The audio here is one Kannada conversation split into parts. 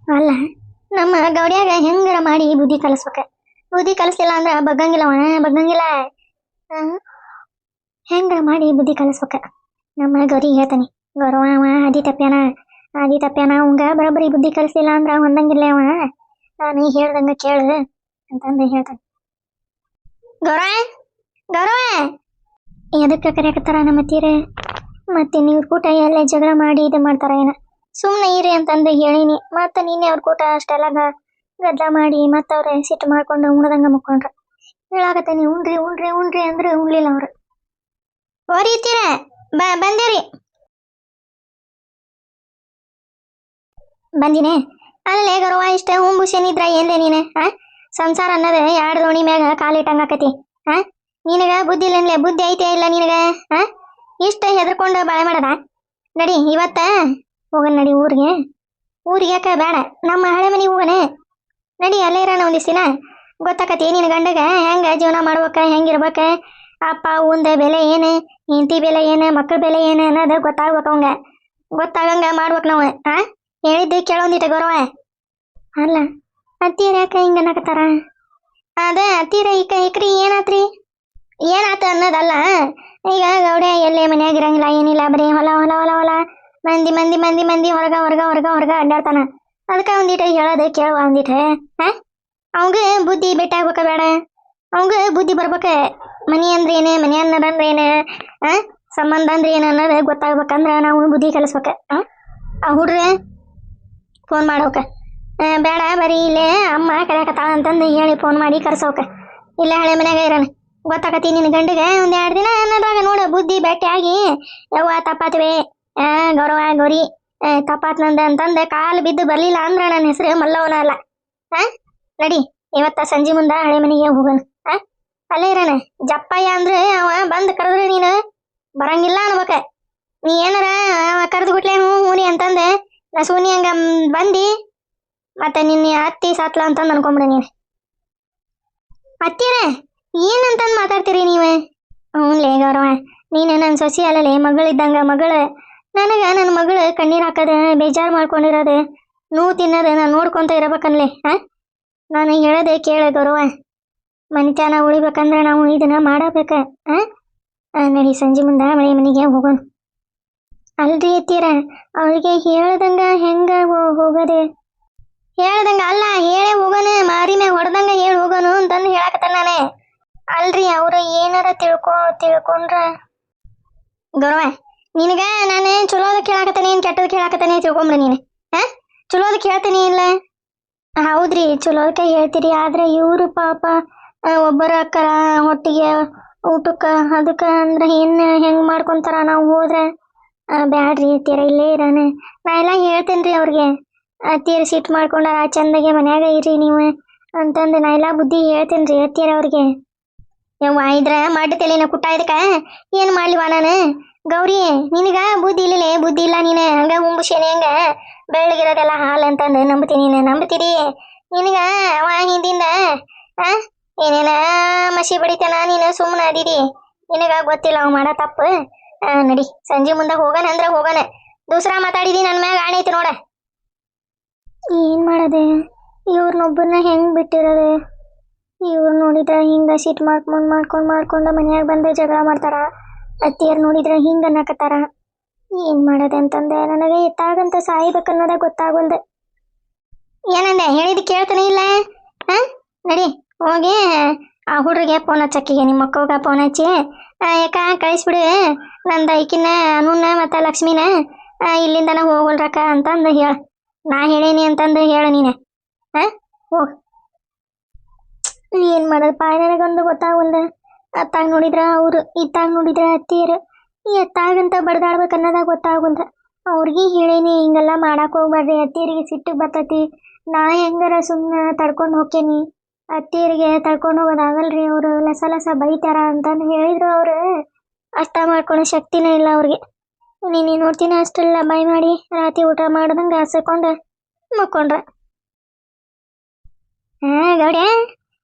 ಅಲ್ಲ ನಮ್ಮ ಗೌಡ್ಯಾಗ ಹೆಂಗಾರ ಮಾಡಿ ಬುದ್ಧಿ ಕಲಿಸ್ಬೇಕ. ಬುದ್ಧಿ ಕಲಿಸ್ಲಿಲ್ಲ ಅಂದ್ರ ಬಗ್ಗಂಗಿಲ್ಲ. ಆ, ಹೆಂಗಾರ ಮಾಡಿ ಬುದ್ಧಿ ಕಲಿಸ್ಬೇಕ. ನಮ್ಮ ಗೌರಿ ಹೇಳ್ತಾನೆ, ಗೌರವ ಅವ ಆದಿ ತಪ್ಪ್ಯಾನ ಅವಂಗ ಬರೋಬ್ಬರಿ ಬುದ್ಧಿ ಕಲಿಸ್ಲಿಲ್ಲ ಅಂದ್ರ ಹೊಂದಂಗಿಲ್ಲ ಅವ, ನಾನು ಹೇಳ್ದಂಗ ಕೇಳು ಅಂತಂದು ಹೇಳ್ತಾನೆ. ಗೌರವ ಗೌರವ ಎದಕ್ಕೆ ಕರೆಯಕತ್ತಾರ ನಮ್ಮ ತೀರೆ? ಮತ್ತೆ ನೀವು ಕೂಟ ಎಲ್ಲ ಜಗಳ ಮಾಡಿ ಇದು ಮಾಡ್ತಾರ ಏನ? ಸುಮ್ಮನೆ ಇರಿ ಅಂತಂದು ಹೇಳಿನಿ. ಮತ್ತೆ ನಿನ್ನೆ ಅವ್ರ ಕೂಟ ಅಷ್ಟೆಲ್ಲ ಗದ್ದಲ ಮಾಡಿ ಮತ್ತೆ ಅವ್ರ ಸಿಟ್ಟು ಮಾಡ್ಕೊಂಡು ಉಣ್ದಂಗ ಮುಕ್ಕೊಂಡ್ರ. ಹೇಳಾಕತ್ತೇನಿ ಉಣ್ರಿ ಉಣ್ರಿ ಉಣ್ರಿ ಅಂದ್ರೆ ಉಣ್ಲಿಲ್ಲ ಅವ್ರು. ಓರಿತೀರ ಬಂದೇರಿ. ಬಂದಿನೇ ಅಲ್ಲೇ ಗೌರವ ಇಷ್ಟ ಹುಂಬುಷೇನಿದ್ರ ಏನ್ಲೇ ನೀನೆ? ಸಂಸಾರ ಅನ್ನೋದು ಎರಡು ದೋಣಿ ಮ್ಯಾಗ ಕಾಲಿಟ್ಟಂಗಾಕತಿ. ನಿನಗ ಬುದ್ಧಿ ಇಲ್ಲನ್ಲೆ? ಬುದ್ಧಿ ಐತೆ ಇಲ್ಲ ನಿನಗ? ಇಷ್ಟ ಹೆದರ್ಕೊಂಡು ಬಾಳೆ ಮಾಡದ? ನಡಿ ಇವತ್ತ ಹೋಗನ್ ನಡಿ ಊರಿಗೆ ಯಾಕ ಬೇಡ, ನಮ್ಮ ಹಳೆ ಮನೆಗೆ ಹೋಗನೆ ನಡಿ. ಅಲ್ಲೇ ಇರೋಣ ಒಂದಿಷ್ಟು ದಿನ, ಗೊತ್ತಾಕತಿ ನಿನ್ನ ಗಂಡಗ ಹೆಂಗ ಜೀವನ ಮಾಡ್ಬೇಕ, ಹೆಂಗಿರ್ಬೇಕ, ಅಪ್ಪ ಉಂದ ಬೆಲೆ ಏನು, ಹೆಂಡತಿ ಬೆಲೆ ಏನು, ಮಕ್ಕಳ ಬೆಲೆ ಏನು ಅನ್ನೋದು ಗೊತ್ತಾಗ್ಬೇಕ. ಅವಂಗ ಗೊತ್ತಾಗಂಗ ಮಾಡ್ಬೇಕ ನಾವು. ಹೇಳಿದ್ದೆ ಕೇಳೊಂದಿಟ್ಟ ಗೌರವ. ಅಲ್ಲ ಅತ್ತೀರ ಯಾಕ ಹಿಂಗ ಅನ್ನಕತ್ತಾರ? ಅದ ಅತ್ತೀರ ಇಕ್ರಿ ಏನಾತ ಅನ್ನೋದಲ್ಲ. ಈಗ ಗೌಡ ಎಲ್ಲೇ ಮನ್ಯಾಗ ಇರಂಗಿಲ್ಲ, ಏನಿಲ್ಲ, ಬರೀ ಹೊಲ ಹೊಲ ಹೊಲ ಹೊಲ ಮಂದಿ ಹೊರಗ ಅಡ್ಡಾಡ್ತಾನ. ಅದಕ್ಕೆ ಒಂದಿಟ ಹೇಳೋದು ಕೇಳುವ ಒಂದಿಟ. ಅವಂಗ ಬುದ್ಧಿ ಬೆಟ್ಟಾಗ್ಬೇಕ ಬೇಡ? ಅವಂಗ ಬುದ್ಧಿ ಬರ್ಬೇಕ. ಮನಿ ಅಂದ್ರೆ ಏನೇ, ಮನೆ ಅನ್ನೋದಂದ್ರೆ ಏನ, ಸಂಬಂಧ ಅಂದ್ರೆ ಏನ ಅನ್ನೋದು ಗೊತ್ತಾಗ್ಬೇಕಂದ್ರ ನಾವು ಬುದ್ಧಿ ಕಲಿಸ್ಬೇಕ. ಆ ಹುಡ್ರೆ ಫೋನ್ ಮಾಡ್ಬೇಕ. ಬೇಡ ಬರೀ ಇಲ್ಲೇ ಅಮ್ಮ ಕರೆಯಕತ್ತಾಳ ಅಂತಂದು ಹೇಳಿ ಫೋನ್ ಮಾಡಿ ಕರ್ಸೋಕ. ಇಲ್ಲೇ ಹಳೆ ಮನ್ಯಾಗ ಇರೋಣ. ಗೊತ್ತಾಕತಿ ನಿನ್ನ ಗಂಡಿಗೆ ಒಂದ್ 2 ದಿನ ಅನ್ನೋದಾಗ ನೋಡ ಬುದ್ಧಿ ಬೆಟ್ಟಿ ಆಗಿ, ಯವ್ವ ತಪ್ಪಾತ್ವೆ ಗೌರವ ಗೌರಿ ತಪ್ಪಾತ್ ನಂದ ಅಂತಂದ ಕಾಲು ಬಿದ್ದು ಬರ್ಲಿಲ್ಲ ಅಂದ್ರ ನನ್ನ ಹೆಸರು ಮಲ್ಲವನ ಅಲ್ಲ. ನಡಿ ಇವತ್ತ ಸಂಜೆ ಮುಂದ ಹಳೆ ಮನೆಗೆ ಹೋಗೋಣ. ಅಲ್ಲೇ ಇರೋಣ. ಜಪ್ಪಯ್ಯ ಅಂದ್ರೆ ಅವ ಬಂದ್ ಕರೆದ್ರೆ ನೀನು ಬರಂಗಿಲ್ಲ ಅನ್ಬೇಕ. ನೀ ಏನಾರ ಕರೆದು ಬಿಟ್ಲೆ ಹೂನಿ ಅಂತಂದೆ ನಾ ಸೂನಿ ಹಂಗ ಬಂದಿ ಮತ್ತೆ ನಿನ್ನ ಅತ್ತಿ ಸಾತ್ಲ ಅಂತಂದು ಅನ್ಕೊಂಬಿಡ ನೀನು. ಅತ್ತೀರ ಏನಂತಂದು ಮಾತಾಡ್ತೀರಿ ನೀವು? ಹ್ಞೂಲೇ ಗೌರವ, ನೀನು ನನ್ನ ಸೊಸಿ ಅಲ್ಲಲೇ, ಮಗಳಿದ್ದಂಗ. ಮಗಳು ನನಗೆ ನನ್ನ ಮಗಳು ಕಣ್ಣೀರು ಹಾಕೋದು, ಬೇಜಾರು ಮಾಡ್ಕೊಂಡಿರೋದು, ನೋವು ತಿನ್ನೋದು ನಾನು ನೋಡ್ಕೊಂತ ಇರಬೇಕನ್ಲೇ. ನಾನು ಹೇಳೋದೆ ಕೇಳ ಗೌರವ. ಮನಿತನ ಉಳಿಬೇಕಂದ್ರೆ ನಾವು ಇದನ್ನ ಮಾಡಬೇಕ. ನಡಿ ಸಂಜೆ ಮುಂದೆ ಮಳೆ ಮನೆಗೆ ಹೋಗೋಣ. ಅಲ್ರಿ ಅತ್ತೀರ ಅವ್ರಿಗೆ ಹೇಳ್ದಂಗ ಹೆಂಗ ಹೋಗೋದೆ? ಹೇಳ್ದಂಗ ಅಲ್ಲ, ಹೇಳೇ ಹೋಗೋಣ. ಮಾರಿ ಮ್ಯಾಗ ಹೊಡೆದಂಗ ಹೇಳಿ ಹೋಗೋನು ಅಂತಂದು ಹೇಳಕತ್ತ ನಾನೇ. ಅಲ್ರಿ ಅವ್ರು ಏನಾರ ತಿಳ್ಕೊಂಡ್ರ? ಗೌರವ ನಿನಗ ನಾನು ಚಲೋದ ಕೇಳಾಕತ್ತೇನೆ ಏನ್ ಕೆಟ್ಟದ ಕೇಳಾಕತ್ತೇನೆ ತಿಳ್ಕೊಂಬ್ರಿ ನೀನು. ಚಲೋದ ಕೇಳ್ತೀನಿ ಇಲ್ಲ? ಹೌದ್ರಿ ಚಲೋದಕ್ಕೆ ಹೇಳ್ತೀರಿ. ಆದ್ರೆ ಇವರು ಪಾಪ ಒಬ್ಬರ ಅಕ್ಕರ ಹೊಟ್ಟಿಗೆ ಊಟಕ್ಕ ಅದಕ್ಕ ಅಂದ್ರೆ ಹೆಂಗ್ ಮಾಡ್ಕೊಂತಾರ ನಾವು ಹೋದ್ರೆ? ಬ್ಯಾಡ್ರಿ ಅತ್ತೀರ ಇಲ್ಲೇ ಇರೋಣ. ನಾ ಎಲ್ಲ ಹೇಳ್ತೇನ್ರಿ ಅವ್ರಿಗೆ. ಅತ್ತೀರ ಸಿಟ್ಟು ಮಾಡ್ಕೊಂಡಾರ, ಚಂದಗೆ ಮನ್ಯಾಗ ಇರ್ರಿ ನೀವು ಅಂತಂದು ನಾ ಎಲ್ಲ ಬುದ್ಧಿ ಹೇಳ್ತೇನ್ರಿ ಅತ್ತೀರ ಅವ್ರಿಗೆ. ಯವ್ವ ಇದ್ರ ಮಡ್ಡ ತಲೆನ ಕುಟ್ಟ ಇದಕ್ಕ ಏನ್ ಮಾಡ್ಲಿವಾ ನಾನು? ಗೌರಿ ನಿನಗ ಬುದ್ಧಿ ಇಲ್ಲಲೇ, ಬುದ್ಧಿ ಇಲ್ಲ. ನೀನು ಹಂಗ ಹುಂಬುಶೇನೆ ಹಂಗ ಬೆಳ್ಳಗಿರೋದೆಲ್ಲ ಹಾಲು ಅಂತಂದು ನಂಬ್ತೀರಿ. ನಿನಗ ಅವ ಹಿಂದಿಂದ ಏನೇನ ಮಸಿ ಬಡಿತಾನ, ನೀನು ಸುಮ್ಮನೆ ಅದಿರಿ. ನಿನಗ ಗೊತ್ತಿಲ್ಲ ಅವ ಮಾಡೋ ತಪ್ಪು. ನಡಿ ಸಂಜೆ ಮುಂದೆ ಹೋಗೋಣ ಅಂದ್ರೆ ಹೋಗೋಣ. ದೂಸರಾ ಮಾತಾಡಿದಿ ನನ್ನ ಮ್ಯಾಗ ಆಣೆ ಐತಿ ನೋಡ. ಏನ್ ಮಾಡೋದೆ? ಇವ್ರನ್ನೊಬ್ಬರನ್ನ ಹೆಂಗ್ ಬಿಟ್ಟಿರೋದೆ? ಇವ್ರು ನೋಡಿದ್ರೆ ಹಿಂಗ ಸಿಟ್ಟು ಮಾಡ್ಕೊಂಡು ಮನ್ಯಾಗ ಬಂದು ಜಗಳ ಮಾಡ್ತಾರ. ಅತ್ತಿಯರ್ ನೋಡಿದ್ರೆ ಹಿಂಗ ಅನ್ನಕತ್ತಾರ. ಏನ್ ಮಾಡೋದೆ ಅಂತಂದೆ. ನನಗೆ ಎತ್ತಾಗಂತ ಸಾಯ್ಬೇಕನ್ನೋದ ಗೊತ್ತಾಗಲ್ದೆ. ಏನಂದೆ? ಹೇಳಿದ್ ಕೇಳ್ತಾನೆ ಇಲ್ಲ? ನಡಿ ಹೋಗಿ ಆ ಹುಡ್ರಿಗೆ ಫೋನ್ ಹಚ್ಚಕ್ಕಿಗೆ, ನಿಮ್ಮ ಮಕ್ಕಳಿಗೆ ಫೋನ್ ಹಚ್ಚಿ ಯಾಕ ಕಳಿಸ್ಬಿಡು ನಂದ ಈಕಿನ ಅನುನ ಮತ್ತು ಲಕ್ಷ್ಮಿನ ಇಲ್ಲಿಂದನ ಹೋಗಲ್ರಕ್ಕ ಅಂತಂದು ಹೇಳ. ನಾ ಹೇಳೀನಿ ಅಂತಂದು ಹೇಳ ನೀನೆ. ಹೋಗ್. ಏನ್ ಮಾಡೋದು ಪಾಯ, ನನಗೊಂದು ಗೊತ್ತಾಗಲ್ದೆ. ಅತ್ತಾಗ ನೋಡಿದ್ರ ಅವರು, ಇತ್ತಾಗ ನೋಡಿದ್ರ ಅತ್ತಿಯರು. ಎತ್ತಾಗಂತ ಬಡ್ದಾಡ್ಬೇಕು ಅನ್ನೋದಾಗ ಗೊತ್ತಾಗಲ್ದ. ಅವ್ರಿಗೆ ಹೇಳೀನಿ ಹಿಂಗೆಲ್ಲ ಮಾಡಕ್ ಹೋಗ್ಬಾರ್ರಿ, ಅತ್ತಿಯರಿಗೆ ಸಿಟ್ಟು ಬರ್ತೈತಿ. ನಾ ಹೆಂಗಾರ ಸುಮ್ಮನೆ ತಡ್ಕೊಂಡು ಹೋಗ್ತೇನಿ, ಅತ್ತಿಯರಿಗೆ ತಡ್ಕೊಂಡು ಹೋಗೋದಾಗಲ್ರಿ, ಅವರು ಲಸ ಬೈತಾರ ಅಂತಂದು ಹೇಳಿದ್ರು. ಅವರು ಅಷ್ಟ ಮಾಡ್ಕೊಳ್ಳೋ ಶಕ್ತಿನೇ ಇಲ್ಲ ಅವ್ರಿಗೆ. ನೀನು ನೋಡ್ತೀನಿ ಅಷ್ಟೆಲ್ಲ ಬೈ ಮಾಡಿ ರಾತ್ರಿ ಊಟ ಮಾಡ್ದಂಗೆ ಹಸ್ಕೊಂಡು ಮಕ್ಕೊಂಡ್ರ. ಗೌಡ್ಯ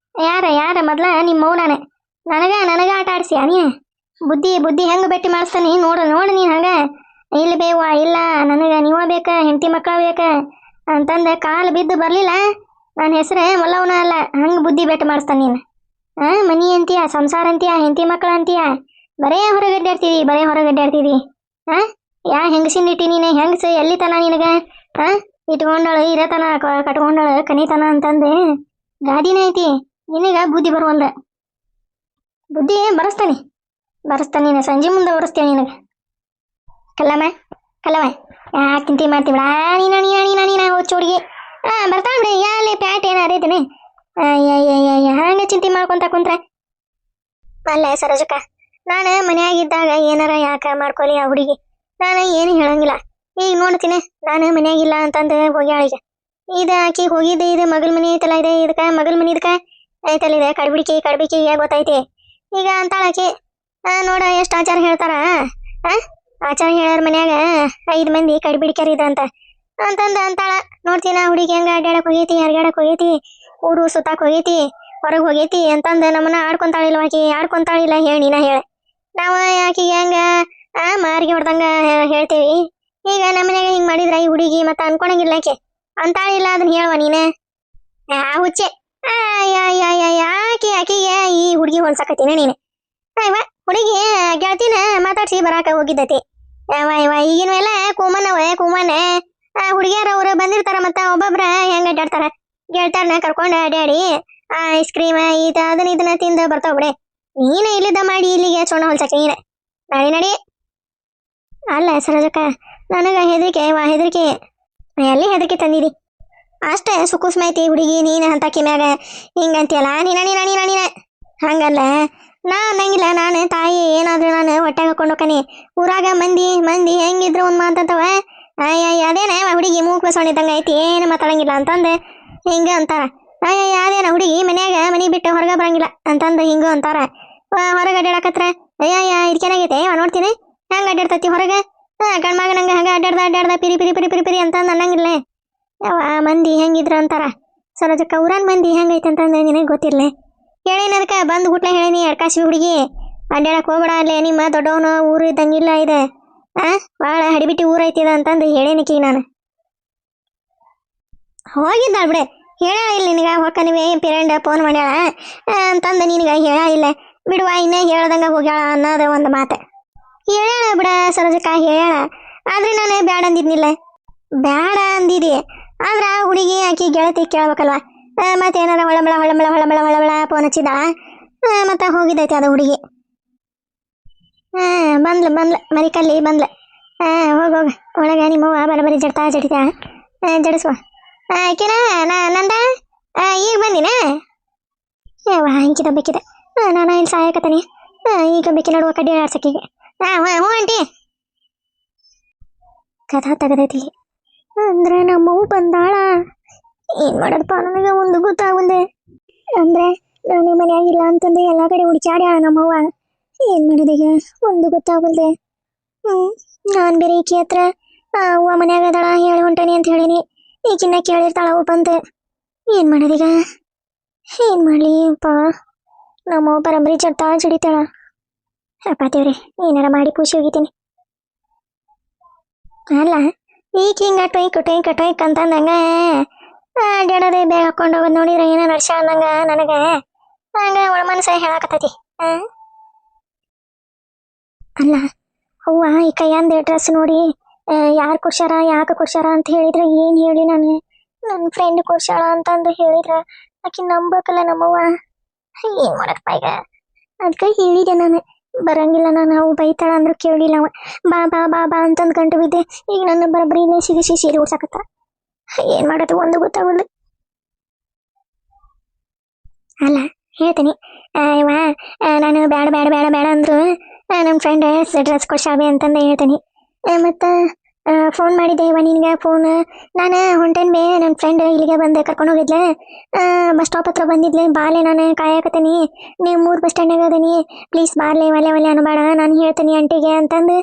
ಯಾರ ಮೊದ್ಲ ನಿಮ್ಮ ಮೌನಾನೆ ನನಗ ಆಟ ಆಡ್ಸಿಯ ನೀ? ಬುದ್ಧಿ ಹೆಂಗೆ ಭೇಟಿ ಮಾಡಿಸ್ತಾನಿ ನೋಡು ನೀನು ಹಂಗ. ಇಲ್ಲಿ ಬೇವ ಇಲ್ಲ ನನಗೆ ನೀವ ಬೇಕ, ಹೆಂಡತಿ ಮಕ್ಕಳ ಬೇಕ, ಅಂತಂದೆ ಕಾಲು ಬಿದ್ದು ಬರ್ಲಿಲ್ಲ. ನನ್ನ ಹೆಸರೇ ಮಲ್ಲವನ ಅಲ್ಲ. ಹಂಗೆ ಬುದ್ಧಿ ಬೆಟ್ಟು ಮಾಡಿಸ್ತಾನೆ ನೀನು. ಮನಿ ಅಂತೀಯ, ಸಂಸಾರ ಅಂತೀಯ, ಹೆಂಡತಿ ಮಕ್ಕಳು ಅಂತೀಯ, ಬರೇ ಹೊರಗಡ್ಡಾಡ್ತೀವಿ, ಬರೇ ಹೊರಗಡ್ಡಾಡ್ತೀವಿ. ಯಾ ಹೆಂಗಸಿನ ಇಟ್ಟಿ ನೀನು? ಹೆಂಗಸ ಎಲ್ಲಿ ತನ ನಿನಗ? ಇಟ್ಕೊಂಡಳು ಇರತನ, ಕಟ್ಕೊಂಡಳು ಕನಿತನ ಅಂತಂದೆ ಗಾದಿನ ಐತಿ. ನಿನಗ ಬುದ್ಧಿ ಬರುವಲ್ದ. ಬುದ್ಧಿ ಬರಸ್ತಾನೆ ನೀನು. ಸಂಜೆ ಮುಂದೆ ಬರಸ್ತೇನೆ ನಿನಗೆ. ಕಲ್ಲಮ್ಮ ಯಾಕೆ ತಿಂತಿ ಮಾಡ್ತೀವಿಡ ನೀನ ಹುಚ್ಚು ಹುಡುಗಿ. ಬರ್ತಾಳ ಬಿಡಿ. ಯಾಲೆ ಪ್ಯಾಟ್ ಏನ ಅರೇತೇನೆ? ಹಂಗೆ ಚಿಂತೆ ಮಾಡ್ಕೊಂತ ಕುಂತ್ರ ಅಲ್ಲ ಸರೋಜಕ್ಕ. ನಾನು ಮನ್ಯಾಗಿದ್ದಾಗ ಏನಾರ ಯಾಕ ಮಾಡ್ಕೊಲಿ ಆ ಹುಡುಗಿ. ನಾನು ಏನು ಹೇಳಂಗಿಲ್ಲ. ಈಗ ನೋಡ್ತೀನಿ, ನಾನು ಮನ್ಯಾಗಿಲ್ಲ ಅಂತಂದು ಹೋಗ್ಯಾಳೀಗ. ಇದು ಆಕಿ ಹೋಗಿದ್ದೆ, ಇದು ಮಗಳ ಮನೆ ಐತಲ್ಲ, ಇದೆ ಇದಕ್ಕೆ ಮಗಳ ಮನೆ ಇದಕ್ಕೆ ಐತಲ್ಲ, ಇದೆ ಕಡ್ಬಿಕಿಗೆ ಗೊತ್ತೈತಿ. ಈಗ ಅಂತಾಳಾಕಿ ನೋಡ ಎಷ್ಟು ಆಚಾರ ಹೇಳ್ತಾರ. ಆಚಾರ ಹೇಳ್ಯಾರ ಮನ್ಯಾಗ 5 ಮಂದಿ ಕಡ್ಬಿಡಿಕ್ಯಾರಿದ ಅಂತಂದು ಅಂತಾಳ. ನೋಡ್ತೀನ ಹುಡುಗಿ ಹೆಂಗ ಅಡ್ಡಾಡಕ್ ಹೋಗೈತಿ, ಹರ್ಗಾಡಕ್ ಹೋಗೈತಿ, ಊರು ಸುತ್ತಾಕ್ ಹೋಗೈತಿ, ಹೊರಗೆ ಹೋಗೈತಿ ಅಂತಂದು ನಮ್ಮನ್ನ ಆಡ್ಕೊಂತಾಳಿಲ್ಲ. ಆಕಿ ಆಡ್ಕೊಂತಾಳಿಲ್ಲ ಹೇಳಿ ನೀನ ಹೇಳ. ನಾವು ಆಕಿಗೆ ಹೆಂಗ ಮಾರಿಗೆ ಹೊಡ್ದಂಗ ಹೇಳ್ತೇವಿ. ಈಗ ನಮ್ಮನ್ಯಾಗ ಹಿಂಗ್ ಮಾಡಿದ್ರ ಈ ಹುಡುಗಿ ಮತ್ತ ಅನ್ಕೊಳಂಗಿಲ್ಲ. ಆಕೆ ಅಂತಾಳಿಲ್ಲ, ಅದನ್ನ ಹೇಳುವ ನೀನೆ. ಹುಚ್ಚೆ ಆಕಿಗೆ ಈ ಹುಡುಗಿ ಹೊಲ್ಸಕತ್ತೀನ ನೀನು. ಹುಡುಗಿ ಗೆಳತಿನ ಮಾತಾಡ್ಸಿ ಬರಾಕ ಹೋಗಿದ್ದತಿ. ಈಗಿನ ಎಲ್ಲ ಕೂಮನ್ ಹುಡುಗಿಯರ ಅವ್ರು ಬಂದಿರ್ತಾರ. ಮತ್ತ ಒಬ್ಬೊಬ್ರ ಹೆಂಗ ಅಡ್ಡಾಡ್ತಾರ, ಗೆಳತಾರನ ಕರ್ಕೊಂಡ ಅಡ್ಡಾಡಿ ಐಸ್ ಕ್ರೀಮ್ ಇದನ್ನ ತಿಂದ ಬರ್ತಾವ ಬಿಡೆ. ನೀನ ಇಲ್ಲಿದ್ದ ಮಾಡಿ ಇಲ್ಲಿಗೆ ಚೋಣ ಹೊಲ್ಸಕ್ಕೆ ನೀನೆ. ನಡಿ. ಅಲ್ಲ ಸರೋಜಕ್ಕ, ನನಗ ಹೆದರಿಕೆ ಎಲ್ಲಿ ಹೆದರಿಕೆ ತಂದಿದಿ? ಅಷ್ಟೇ ಸುಕುಸ್ಮೈತಿ ಹುಡುಗಿ. ನೀನು ಅಂತಕಿ ಮ್ಯಾಗ ಹಿಂಗಂತಿಯಲ್ಲ. ನೀನ ಹಂಗಲ್ಲ. ನಾ ಅನ್ನಂಗಿಲ್ಲ. ನಾನು ತಾಯಿ ಏನಾದ್ರು ನಾನು ಹೊಟ್ಟೆಗೆ ಹಾಕೊಂಡು ಹೋಗ್ಕನಿ. ಊರಾಗ ಮಂದಿ ಹೆಂಗಿದ್ರು ಒಂದು ಮಾತಂತವ. ಅದೇನ ಹುಡುಗಿ ಮೂಕ್ ಬಸವಣಿದ್ದಂಗ ಐತಿ, ಏನು ಮಾತಾಡಂಗಿಲ್ಲ ಅಂತಂದು ಹಿಂಗ ಅಂತಾರ. ಅದೇನ ಹುಡುಗಿ ಮನಿ ಬಿಟ್ಟು ಹೊರಗೆ ಬರಂಗಿಲ್ಲ ಅಂತಂದು ಹಿಂಗ ಅಂತಾರ. ಹೊರಗೆ ಅಡ್ಡಾಡಕತ್ರ ಇದಕ್ಕೇನಾಗೈತೆ ನೋಡ್ತೀನಿ ಹೆಂಗ ಅಡ್ಡಾಡ್ತತಿ ಹೊರಗೆ. ಗಂಡ್ಮಗ ನಂಗೆ ಹಂಗ ಅಡ್ಡಾಡ್ದ ಪಿರಿ ಅಂತಂದು ಅನ್ನಂಗಿಲ್ಲ. ಮಂದಿ ಹೆಂಗಿದ್ರು ಅಂತಾರ. ಸರೋಜಕ್ಕ, ಊರಾನ್ ಮಂದಿ ಹೆಂಗೈತೆ ಅಂತಂದು ನಿನಗೆ ಗೊತ್ತಿರ್ಲಿ. ಹೇಳೇನ ಅದಕ್ಕೆ ಬಂದು ಗುಟ್ಲೆ ಹೇಳೀನಿ. ಎಡ್ಕಾಸಿ ಹುಡುಗಿ ಅಡ್ಡಾಡಕ್ ಹೋಗ್ಬೇಡ, ಅಲ್ಲೇ ನಿಮ್ಮ ದೊಡ್ಡವನು ಊರು ಇದ್ದಂಗಿಲ್ಲ ಇದೆ, ಭಾಳ ಹಡಿಬಿಟ್ಟಿ ಊರೈತಿದ ಅಂತಂದು ಹೇಳೇನಿಕಿ. ನಾನು ಹೋಗಿದ್ದಾಳ ಬಿಡೆ. ಹೇಳ ಇಲ್ಲ ನಿನಗ ಹೊಕ್ಕನಿವೆ ಪಿರಂಡ ಫೋನ್ ಮಾಡ್ಯಾಳ ಅಂತಂದು ನಿನಗ ಹೇಳ ಇಲ್ಲ ಬಿಡುವ. ಇನ್ನೇ ಹೇಳ್ದಂಗ ಹೋಗ್ಯಾಳ ಅನ್ನೋದು ಒಂದು ಮಾತು ಹೇಳ್ಯಾಳ ಬಿಡ ಸರೋಜಕ್ಕ, ಹೇಳ್ಯಾಳ. ಆದ್ರೆ ನಾನು ಬ್ಯಾಡ ಅಂದಿದ್ನಿಲ್ಲ. ಬ್ಯಾಡ ಅಂದಿದಿ ಆದ್ರ ಹುಡುಗಿ ಆಕಿ ಗೆಳತಿ ಕೇಳ್ಬೇಕಲ್ವ. ಮತ್ತೇನಾರ ಹೊಳಬಳ ಫೋನ್ ಹಚ್ಚಿದ ಮತ್ತೆ ಹೋಗಿದ್ದೈತಿ ಅದು ಹುಡುಗಿ. ಬಂದ್ಲ ಮರಿಕಲ್ಲಿ ಬಂದ್ಲ. ಹೋಗ ಒಳಗ ನಿಮ್ಮವ್ವ ಬರಬರಿ ಜಡಿತಾ ಜಡಿಸುವ. ಆಕಿನ ನಂದ ಈಗ ಬಂದಿನ ಹಿಂಕಿದ ಬೇಕಿದೆ. ನಾನು ಇಲ್ಲಿ ಸಹಾಯಕತಾನೆ. ಈಗ ಬೇಕಿ ನೋಡುವ ಕಡ್ಡಿ ಆಡ್ಸಕ್ಕಿಗೆ. ಹ್ಞೂ ಆಂಟಿ. ಕಥಾ ತೆಗದೈತಿ ಅಂದ್ರೆ ನಮ್ಮವು ಬಂದಾಳ. ಏನ್ ಮಾಡೋದಪ್ಪ ನನಗೆ ಒಂದು ಗೊತ್ತಾಗುಂದೆ. ಅಂದ್ರೆ ನಾನು ಮನೆಯಾಗಿಲ್ಲ ಅಂತಂದು ಎಲ್ಲಾ ಕಡೆ ಹುಡುಚಾಡ್ಯಾಳ ನಮ್ಮವ್ವ. ಏನ್ ಮಾಡೋದೀಗ ಒಂದು ಗೊತ್ತಾಗುಲ್ದೆ. ನಾನ್ ಬೇರೆ ಈಕಿ ಹತ್ರ ಅವ್ವ ಮನ್ಯಾಗ ಅದಳ ಹೇಳಿ ಹೊಂಟೇನಿ ಅಂತ ಹೇಳಿನಿ. ಈಕಿನ್ನ ಕೇಳಿರ್ತಾಳ ಅವು ಬಂತೆ. ಏನ್ ಮಾಡೋದೀಗ? ಏನ್ ಮಾಡ್ಲಿ ಅಪ್ಪ? ನಮ್ಮವ್ವ ಬರಬರಿ ಜಡಿತಾಳ. ಅಪ್ಪ ದೇವ್ರಿ, ಏನಾರ ಮಾಡಿ ಪೂಸಿ ಹೋಗಿತೀನಿ. ಅಲ್ಲ ಈಗ ಹಿಂಗ ಟೊಯ್ಕ್ ಅಂತಂದಂಗ ಅಡ್ಡಾಡೋದೇ ಬೇಗ ಹಾಕೊಂಡು ಹೋಗೋದು ನೋಡಿದ್ರೆ ಏನೋ ನಡ್ಸ ಅಂದಂಗ ನನಗೆ ಹಂಗ ಒಳ ಮನಸ್ಸ ಹೇಳಾಕತ್ತೈತಿ. ಅಲ್ಲ ಅವ್ವ ಈ ಕೈಯಂದ ಡ್ರೆಸ್ ನೋಡಿ ಯಾರು ಕೊಡ್ಸ್ಯಾರ ಯಾಕೆ ಕೊಡ್ಸ್ಯಾರ ಅಂತ ಹೇಳಿದ್ರೆ ಏನ್ ಹೇಳಿ? ನಾನು ನನ್ನ ಫ್ರೆಂಡ್ ಕೊಡ್ಸ್ಯಾಳ ಅಂತಂದು ಹೇಳಿದ್ರ ಆಕಿ ನಂಬಕಲ್ಲ ನಮ್ಮವ್ವ. ಏನ್ ಮಾಡಪ್ಪ ಈಗ? ಅದಕ್ಕೆ ಹೇಳಿದೆ ನಾನು ಬರಂಗಿಲ್ಲ. ನಾನು ಅವು ಬೈತಾಳ ಅಂದ್ರು ಕೇಳಿಲ್ಲ. ಅವ ಬಾ ಅಂತಂದು ಗಂಟು ಬಿದ್ದೆ. ಈಗ ನನ್ನ ಬರಬರಿ ಸಿಗಿಸಿ ಸೀರೆ ಉಡ್ಸಾಕತ್ತ. ಏನ್ ಮಾಡೋದು ಒಂದು ಗೊತ್ತಾಗಲ್ಲ. ಅಲ್ಲ ಹೇಳ್ತೀನಿ ಇವ ನಾನು ಬೇಡ ಅಂದ್ರು ನಮ್ಮ ಫ್ರೆಂಡ್ ಡ್ರೆಸ್ ಕೊಡ್ಸಾವೆ ಅಂತಂದು ಹೇಳ್ತೀನಿ. ಮತ್ತು ಫೋನ್ ಮಾಡಿದ್ದೆ ಇವ ನಿನ್ಗೆ ಫೋನ್. ನಾನು ಹೊಂಟೇನ್ ಬೇ, ನನ್ನ ಫ್ರೆಂಡ್ ಇಲ್ಲಿಗೆ ಬಂದು ಕರ್ಕೊಂಡು ಹೋಗಿದ್ಲೆ. ಬಸ್ ಸ್ಟಾಪ್ ಹತ್ರ ಬಂದಿದ್ಲೆ. ಬಾಲೆ ನಾನು ಕಾಯಕತ್ತೀನಿ, ನೀವು 3 ಬಸ್ ಸ್ಟ್ಯಾಂಡಾಗ ಅದೀನಿ, ಪ್ಲೀಸ್ ಬಾರ್ಲೆ ಒಲೆ ಅನ್ಬೇಡ, ನಾನು ಹೇಳ್ತೀನಿ ಆಂಟಿಗೆ ಅಂತಂದು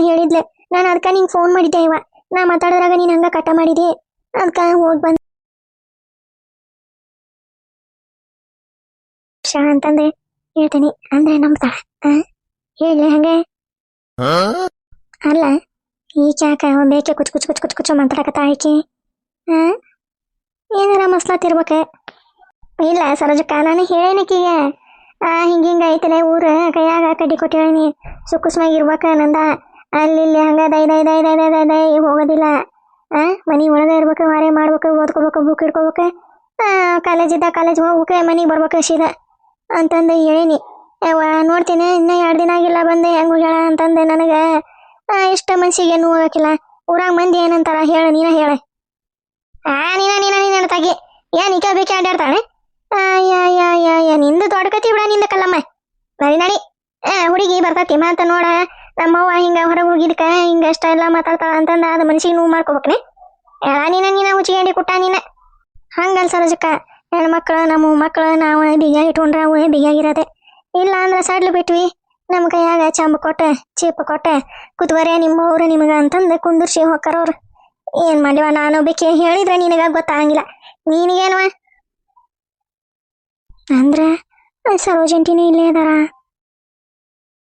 ಹೇಳಿದ್ಲೆ. ನಾನು ಅದಕ್ಕೆ ನಿಂಗೆ ಫೋನ್ ಮಾಡಿದ್ದೆ ಇವ. ನಾ ಮಾತಾಡಿದ್ರಾಗ ನೀನು ಹಂಗೆ ಕಟ್ಟ ಮಾಡಿದಿ. ಅದಕ್ಕೆ ಹೋಗಿ ಬಂದು ಅಂತಂದೆ ಹೇಳ್ತೀನಿ ಅಂದ್ರೆ ನಂಬ್ತಾಳ. ಹೇಳಿ ಹಂಗೆ. ಅಲ್ಲ ಈ ಚಾಕ ಬೇಕೆ ಕುಚ್ಚು ಮಾತಾಡಕತ್ತ ಆಕಿ. ಹಾಂ ಏನಾರ ಮಸ್ಲಾತಿರ್ಬೇಕೆ. ಇಲ್ಲ ಸರೋಜಕ್ಕ, ನಾನು ಹೇಳೇನಕ್ಕಿಗೆ ಹಿಂಗೆ ಐತಲೆ ಊರು, ಕೈಯಾಗ ಕಡ್ಡಿ ಕೊಟ್ಟಿಳೀನಿ, ಸುಕ್ಕುಸ್ಮಾಗಿ ಇರ್ಬೇಕ ನಂದ. ಅಲ್ಲಿ ಇಲ್ಲಿ ಹಂಗೆ ದೈ ದೈ ದೈ ದೈ ದೈ ದೈ ದೈ ಹೋಗೋದಿಲ್ಲ. ಮನೆ ಒಳಗೆ ಇರ್ಬೇಕು, ವಾರೆ ಮಾಡ್ಬೇಕು, ಓದ್ಕೋಬೇಕು, ಬುಕ್ ಇಟ್ಕೋಬೇಕು, ಕಾಲೇಜ್ ಇದ್ದ ಕಾಲೇಜ್ ಹೋಗ್ಬೇಕು, ಮನೆಗೆ ಬರ್ಬೇಕು ಸೀದಾ ಅಂತಂದು ಹೇಳೀನಿ. ನೋಡ್ತೀನಿ ಇನ್ನೂ 2 ದಿನ ಆಗಿಲ್ಲ ಬಂದೆ ಹೆಂಗೆ ಹೋಗ್ಯಾಳ ಅಂತಂದೆ. ನನಗೆ ಇಷ್ಟ ಮನ್ಸಿಗೆ ಏನು ಹೋಗಕ್ಕಿಲ್ಲ. ಊರಾಗ ಮಂದಿ ಏನಂತಾರ ಹೇಳು, ನೀನ ಹೇಳೆ. ನೀನ ತಾಗಿ ಏನ್ ಇಕ ಬೇಕಿ ಅಡ್ಡಾಡ್ತಾಳೆ. ನಿಂದು ದೊಡ್ಡ ಕತಿ ಬಿಡ ನಿಂದ ಕಲ್ಲಮ್ಮ. ನಡಿ ಹುಡುಗಿ ಬರ್ತತಿ ಮಾತ ನೋಡ. ನಮ್ಮವ್ವ ಹಿಂಗ ಹೊರಗೆ ಹೋಗಿದ್ಕ ಹಿಂಗ ಇಷ್ಟ ಎಲ್ಲ ಮಾತಾಡ್ತಾಳ ಅಂತಂದ ಅದು ಮನ್ಸಿಗೆ ನೋವು ಮಾಡ್ಕೋಬೇಕ್ನೆ. ನೀನ ಹುಚ್ಚಿಗಂಡಿ ಕುಟ್ಟ ನೀನ. ಹಂಗಲ್ ಸರೋಜಕ್ಕ, ಹೆಣ್ಮಕ್ಳು ನಮ್ಮ ಮಕ್ಳು ನಾವು ಬಿಗಿಯಾಗಿ ಇಟ್ಕೊಂಡ್ರೆ ಅವು ಬಿಗಿಯಾಗಿರೋದೆ. ಇಲ್ಲ ಅಂದ್ರೆ ಸಡ್ಲು ಬಿಟ್ವಿ, ನಮ್ಮ ಕೈಯಾಗ ಚಂಬ ಕೊಟ್ಟೆ ಚೀಪ ಕೊಟ್ಟೆ ಕುತ್ವರೆ ನಿಮ್ಮವ್ರು ನಿಮಗೆ ಅಂತಂದು ಕುಂದರ್ಸಿ ಹೋಗ್ತಾರವ್ರು. ಏನ್ ಮಾಡಿವ, ನಾನು ಬೇಕಿ ಹೇಳಿದ್ರೆ ನಿನಗ ಗೊತ್ತಾಗಂಗಿಲ್ಲ. ನಿನಗೇನುವ ಅಂದ್ರೆ ಸರೋಜಂಟಿನೂ ಇಲ್ಲೇ ಅದಾರ.